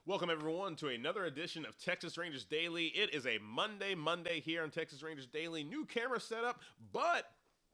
Welcome everyone to another edition of Texas Rangers Daily. It is a Monday here on Texas Rangers Daily. New camera setup, but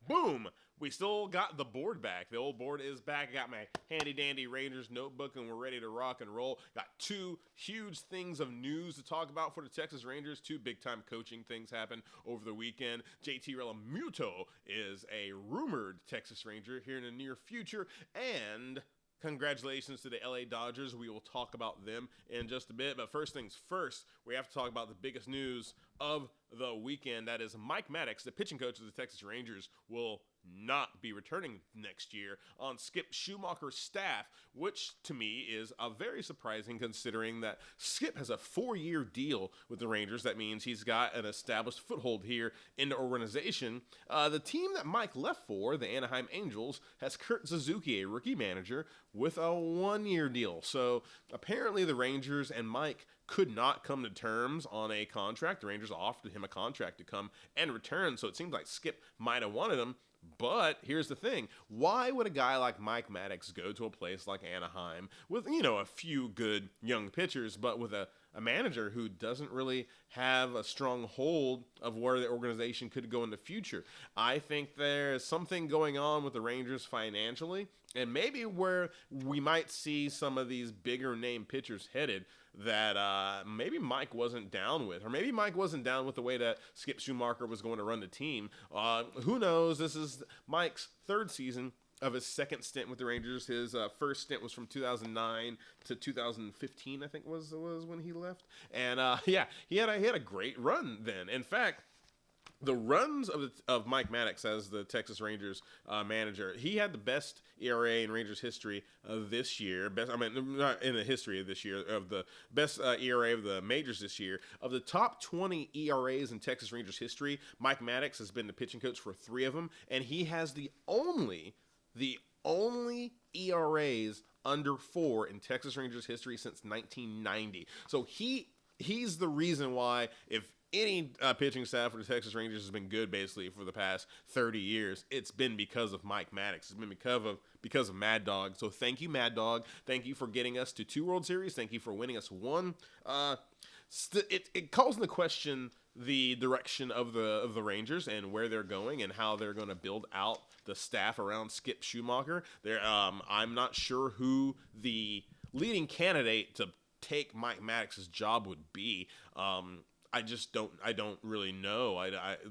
boom, we still got the board back. The old board is back. I got my handy dandy Rangers notebook and we're ready to rock and roll. Got two huge things of news to talk about for the Texas Rangers. Two big time coaching things happened over the weekend. JT Realmuto is a rumored Texas Ranger here in the near future, and congratulations to the LA Dodgers. We will talk about them in just a bit. But first things first, we have to talk about the biggest news of the weekend. That is Mike Maddox, the pitching coach of the Texas Rangers, will not be returning next year on Skip Schumacher's staff, which to me is very surprising considering that Skip has a 4-year deal with the Rangers. That means he's got an established foothold here in the organization. The team that Mike left for, the Anaheim Angels, has Kurt Suzuki, a rookie manager, with a 1-year deal. So apparently the Rangers and Mike could not come to terms on a contract. The Rangers offered him a contract to come and return, so it seems like Skip might have wanted him. But here's the thing. Why would a guy like Mike Maddox go to a place like Anaheim with, a few good young pitchers, but with a manager who doesn't really have a strong hold of where the organization could go in the future? I think there's something going on with the Rangers financially, and maybe where we might see some of these bigger name pitchers headed that maybe Mike wasn't down with. Or maybe Mike wasn't down with the way that Skip Schumacher was going to run the team. Who knows? This is Mike's third season of his second stint with the Rangers. His first stint was from 2009 to 2015, I think was when he left. And he had a great run then. In fact, the runs of Mike Maddox as the Texas Rangers manager, he had the best ERA in Rangers history this year. Not in the history of this year, of the best ERA of the majors this year. Of the top 20 ERAs in Texas Rangers history, Mike Maddox has been the pitching coach for 3 of them, and he has the only ERAs under 4 in Texas Rangers history since 1990. So he's the reason why, if any pitching staff for the Texas Rangers has been good basically for the past 30 years, it's been because of Mike Maddox. It's been because of Mad Dog. So thank you, Mad Dog. Thank you for getting us to 2 World Series. Thank you for winning us 1. It calls into question the direction of the Rangers and where they're going and how they're going to build out the staff around Skip Schumacher. I'm not sure who the leading candidate to take Mike Maddox's job would be. I don't really know.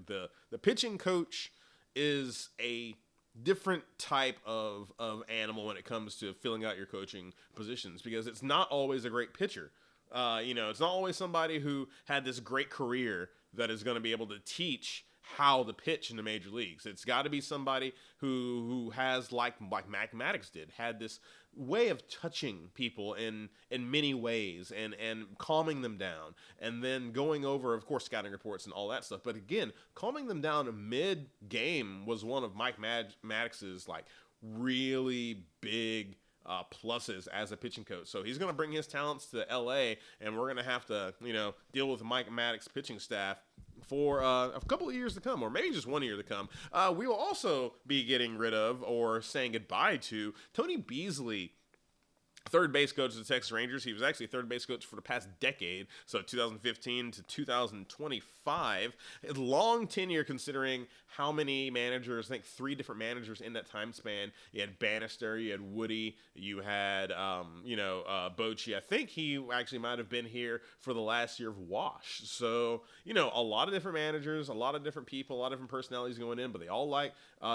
The pitching coach is a different type of animal when it comes to filling out your coaching positions, because it's not always a great pitcher. It's not always somebody who had this great career that is going to be able to teach how to pitch in the major leagues. It's got to be somebody who has, like Mike Maddox did, had this way of touching people in many ways and calming them down, and then going over, of course, scouting reports and all that stuff. But again, calming them down mid-game was one of Mike Maddox's really big pluses as a pitching coach. So he's going to bring his talents to LA, and we're going to have to, deal with Mike Maddox pitching staff for a couple of years to come, or maybe just 1 year to come. We will also be getting rid of, or saying goodbye to, Tony Beasley, third base coach of the Texas Rangers. He was actually third base coach for the past decade, so 2015 to 2025. A long tenure considering how many managers, I think 3 different managers in that time span. You had Bannister, you had Woody, you had, Bochy. I think he actually might have been here for the last year of Wash. So, a lot of different managers, a lot of different people, a lot of different personalities going in, but they all like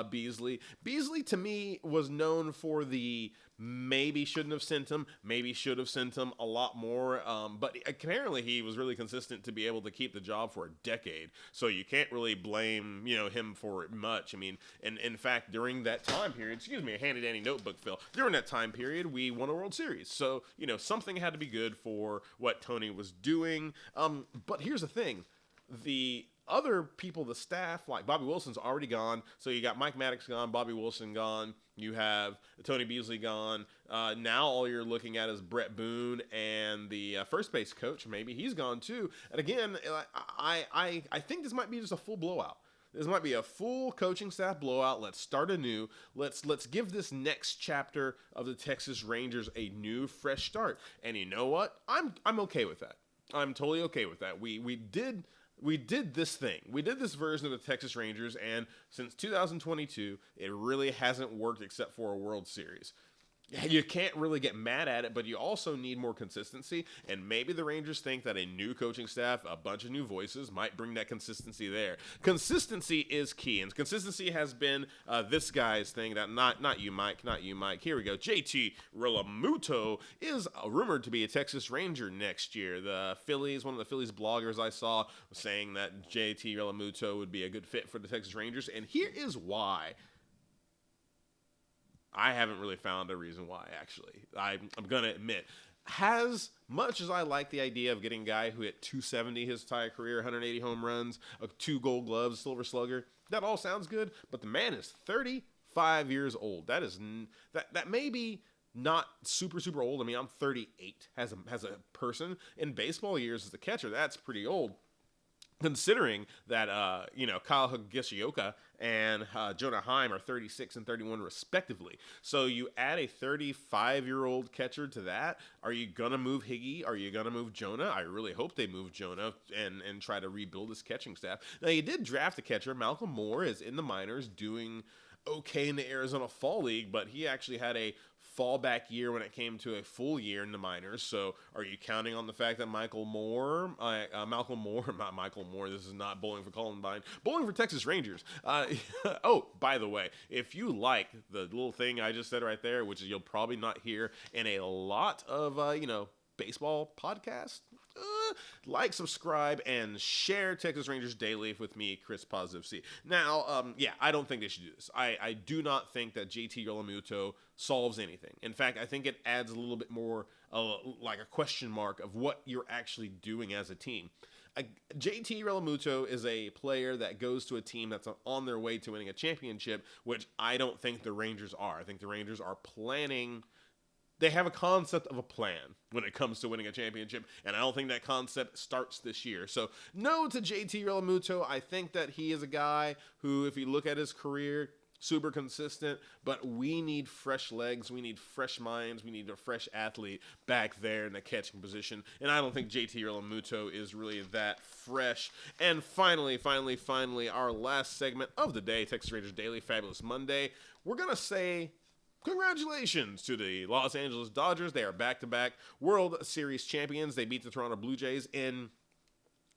Beasley. Beasley, to me, was known for the maybe shouldn't have sent him, maybe should have sent him a lot more, but apparently he was really consistent to be able to keep the job for a decade, so you can't really blame him for it much. I mean, and in fact, during that time period, a handy dandy notebook, Phil, during that time period, we won a World Series, so something had to be good for what Tony was doing. But here's the thing, the other people, the staff, like Bobby Wilson's already gone. So you got Mike Maddox gone, Bobby Wilson gone. You have Tony Beasley gone. Now all you're looking at is Brett Boone and the first base coach. Maybe he's gone too. And again, I think this might be just a full blowout. This might be a full coaching staff blowout. Let's start anew. Let's give this next chapter of the Texas Rangers a new, fresh start. And you know what? I'm okay with that. I'm totally okay with that. We did this thing. We did this version of the Texas Rangers, and since 2022, it really hasn't worked except for a World Series. You can't really get mad at it, but you also need more consistency, and maybe the Rangers think that a new coaching staff, a bunch of new voices, might bring that consistency there. Consistency is key, and consistency has been this guy's thing. That not you, Mike. Here we go. JT Realmuto is rumored to be a Texas Ranger next year. One of the Phillies bloggers I saw was saying that JT Realmuto would be a good fit for the Texas Rangers, and here is why. I haven't really found a reason why, actually. I'm going to admit. As much as I like the idea of getting a guy who hit 270 his entire career, 180 home runs, 2 Gold Gloves, Silver Slugger, that all sounds good, but the man is 35 years old. That may be not super, super old. I mean, I'm 38 as a person. In baseball years as a catcher, that's pretty old. Considering that, Kyle Higashioka and Jonah Heim are 36 and 31 respectively. So you add a 35-year-old catcher to that. Are you going to move Higgy? Are you going to move Jonah? I really hope they move Jonah and try to rebuild his catching staff. Now, you did draft a catcher. Malcolm Moore is in the minors doing okay in the Arizona Fall League, but he actually had a fallback year when it came to a full year in the minors. So are you counting on the fact that Malcolm Moore, this is not Bowling for Columbine, Bowling for Texas Rangers. Oh, by the way, if you like the little thing I just said right there, which is you'll probably not hear in a lot of, baseball podcasts, like, subscribe, and share Texas Rangers Daily with me, Chris Positive C. Now, I don't think they should do this. I do not think that JT Realmuto solves anything. In fact, I think it adds a little bit more, like a question mark of what you're actually doing as a team. JT Realmuto is a player that goes to a team that's on their way to winning a championship, which I don't think the Rangers are. I think the Rangers are planning. They have a concept of a plan when it comes to winning a championship, and I don't think that concept starts this year. So, no to JT Realmuto. I think that he is a guy who, if you look at his career, super consistent, but we need fresh legs, we need fresh minds, we need a fresh athlete back there in the catching position, and I don't think JT Realmuto is really that fresh. And finally, our last segment of the day, Texas Rangers Daily Fabulous Monday, we're going to say congratulations to the Los Angeles Dodgers. They are back-to-back World Series champions. They beat the Toronto Blue Jays in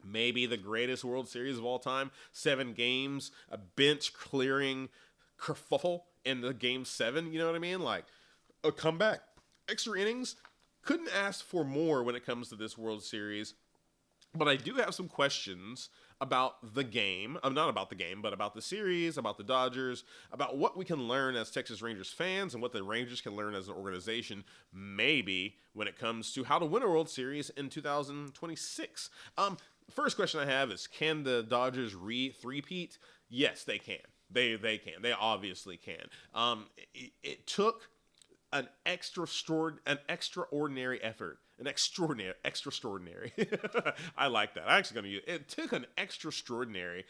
maybe the greatest World Series of all time. 7 games, a bench-clearing kerfuffle in the Game 7, you know what I mean? Like, a comeback. Extra innings. Couldn't ask for more when it comes to this World Series. But I do have some questions about the game. Not about the game, but about the series, about the Dodgers, about what we can learn as Texas Rangers fans and what the Rangers can learn as an organization, maybe when it comes to how to win a World Series in 2026. First question I have is, can the Dodgers three-peat? Yes, they can. They can. They obviously can. It took an extraordinary effort. Extraordinary. I like that. I'm actually going to use it. It took an extraordinary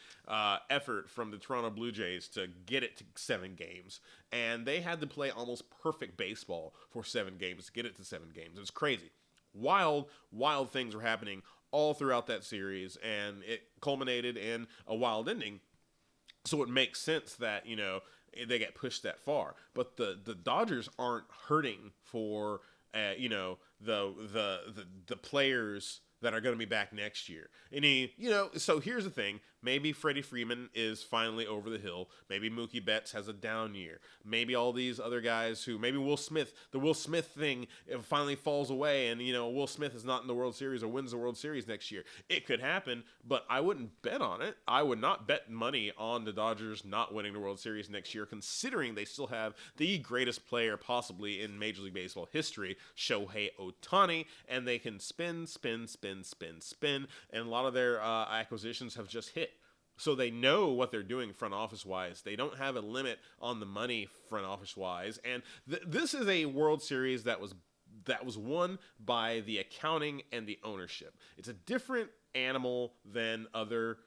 effort from the Toronto Blue Jays to get it to 7 games. And they had to play almost perfect baseball for 7 games to get it to 7 games. It's crazy. Wild things were happening all throughout that series. And it culminated in a wild ending. So it makes sense that, they get pushed that far. But the Dodgers aren't hurting for, the players that are going to be back next year. And so here's the thing. Maybe Freddie Freeman is finally over the hill. Maybe Mookie Betts has a down year. Maybe all these other guys maybe Will Smith, the Will Smith thing, it finally falls away and, Will Smith is not in the World Series or wins the World Series next year. It could happen, but I wouldn't bet on it. I would not bet money on the Dodgers not winning the World Series next year, considering they still have the greatest player possibly in Major League Baseball history, Shohei Ohtani, and they can spin, and a lot of their acquisitions have just hit. So they know what they're doing front office-wise. They don't have a limit on the money front office-wise. And this is a World Series that was won by the accounting and the ownership. It's a different animal than other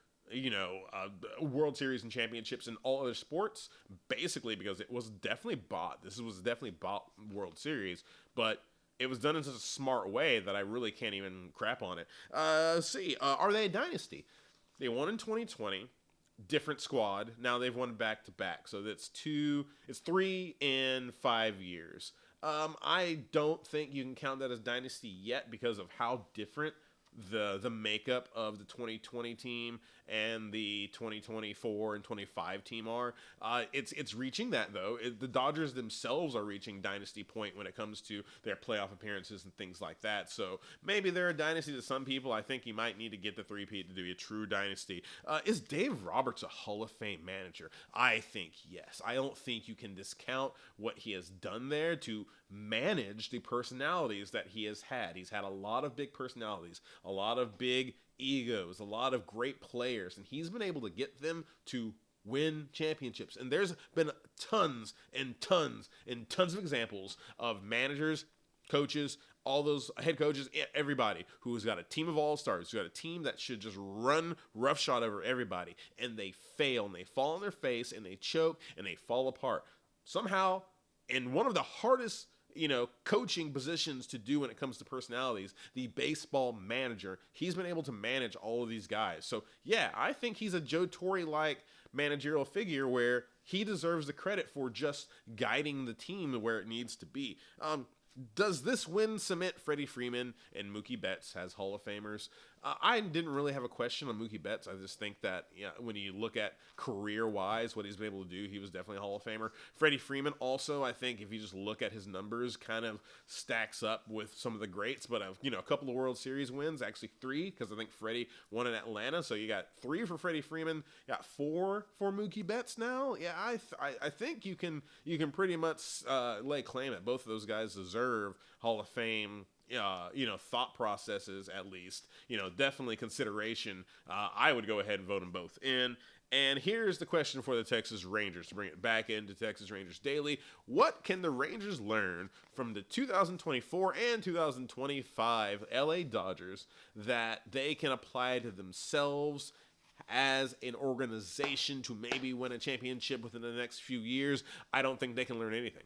World Series and championships in all other sports, basically because it was definitely bought. This was definitely bought World Series, but it was done in such a smart way that I really can't even crap on it. Are they a dynasty? They won in 2020. Different squad. Now they've won back to back. So it's 3 in 5 years. I don't think you can count that as dynasty yet because of how different the makeup of the 2020 team and the 2024 and 25 team are. It's reaching that though. The Dodgers themselves are reaching dynasty point when it comes to their playoff appearances and things like that. So maybe they're a dynasty to some people. I think you might need to get the three-peat to be a true dynasty. Is Dave Roberts a Hall of Fame manager? I think yes. I don't think you can discount what he has done there to manage the personalities that he has had. He's had a lot of big personalities, a lot of big egos, a lot of great players, and he's been able to get them to win championships. And there's been tons and tons and tons of examples of managers, coaches, all those head coaches, everybody who's got a team of all-stars, who's got a team that should just run roughshod over everybody, and they fail, and they fall on their face, and they choke, and they fall apart. Somehow, in one of the hardest coaching positions to do when it comes to personalities, the baseball manager, he's been able to manage all of these guys. So yeah, I think he's a Joe Torre-like managerial figure where he deserves the credit for just guiding the team to where it needs to be. Does this win cement Freddie Freeman and Mookie Betts as Hall of Famers? I didn't really have a question on Mookie Betts. I just think that when you look at career-wise, what he's been able to do, he was definitely a Hall of Famer. Freddie Freeman also, I think, if you just look at his numbers, kind of stacks up with some of the greats. But a couple of World Series wins, actually 3, because I think Freddie won in Atlanta. So you got 3 for Freddie Freeman, got 4 for Mookie Betts now. Yeah, I think you can pretty much lay claim that both of those guys deserve Hall of Fame thought processes, at least, definitely consideration. I would go ahead and vote them both in. And here's the question for the Texas Rangers to bring it back into Texas Rangers Daily. What can the Rangers learn from the 2024 and 2025 LA Dodgers that they can apply to themselves as an organization to maybe win a championship within the next few years? I don't think they can learn anything.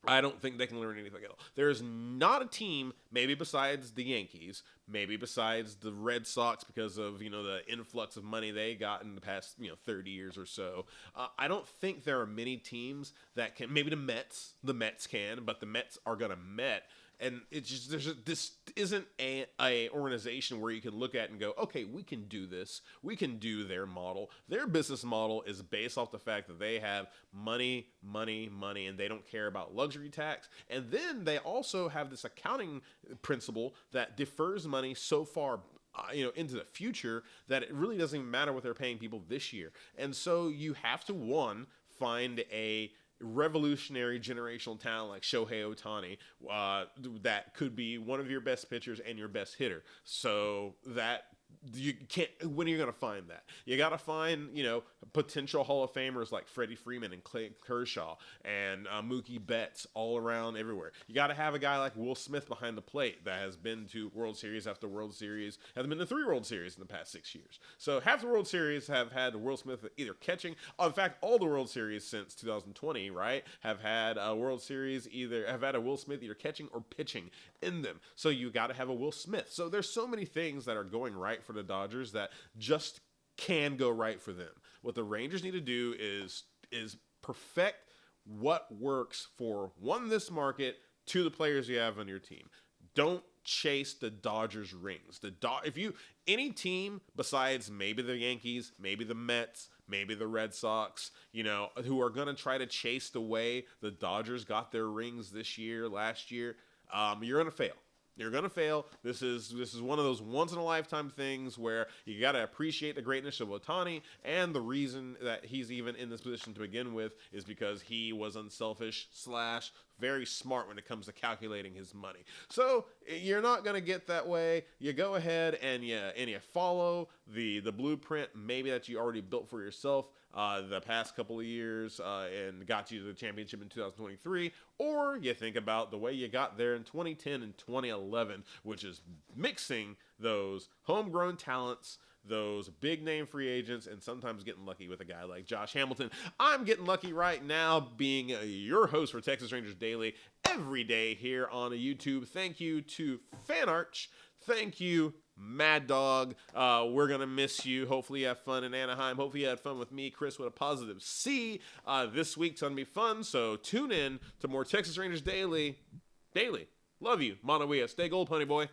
I don't think they can learn anything at all. There's not a team, maybe besides the Yankees, maybe besides the Red Sox because of, the influx of money they got in the past, 30 years or so. I don't think there are many teams that can, maybe the Mets can, but the Mets are going to Met. And it's just, this isn't a organization where you can look at and go, okay, we can do this. We can do their model. Their business model is based off the fact that they have money, and they don't care about luxury tax. And then they also have this accounting principle that defers money so far into the future that it really doesn't even matter what they're paying people this year. And so you have to, find a revolutionary generational talent like Shohei Ohtani that could be one of your best pitchers and your best hitter. So that you can't. When are you going to find that? You got to find potential Hall of Famers like Freddie Freeman and Clay Kershaw and Mookie Betts all around everywhere. You got to have a guy like Will Smith behind the plate that has been to World Series after World Series, has been to 3 World Series in the past 6 years. So half the World Series have had Will Smith either catching. In fact, all the World Series since 2020, right, have had a World Series have had a Will Smith either catching or pitching in them. So you got to have a Will Smith. So there's so many things that are going right for the Dodgers that just can go right for them. What the Rangers need to do is perfect what works for this market, to the players you have on your team. Don't chase the Dodgers rings. Any team besides maybe the Yankees, maybe the Mets, maybe the Red Sox, who are going to try to chase the way the Dodgers got their rings last year, you're going to fail. You're going to fail. This is one of those once-in-a-lifetime things where you got to appreciate the greatness of Ohtani, and the reason that he's even in this position to begin with is because he was unselfish / very smart when it comes to calculating his money. So you're not going to get that way. You go ahead and you follow the blueprint maybe that you already built for yourself. the past couple of years and got you to the championship in 2023, or you think about the way you got there in 2010 and 2011, which is mixing those homegrown talents, those big name free agents, and sometimes getting lucky with a guy like Josh Hamilton. I'm getting lucky right now being your host for Texas Rangers Daily every day here on YouTube. Thank you to FanArch. Thank you, Mad Dog. We're going to miss you. Hopefully you have fun in Anaheim. Hopefully you had fun with me, Chris, with a positive C. This week's going to be fun, so tune in to more Texas Rangers Daily. Love you. Monawea. Stay gold, honey boy.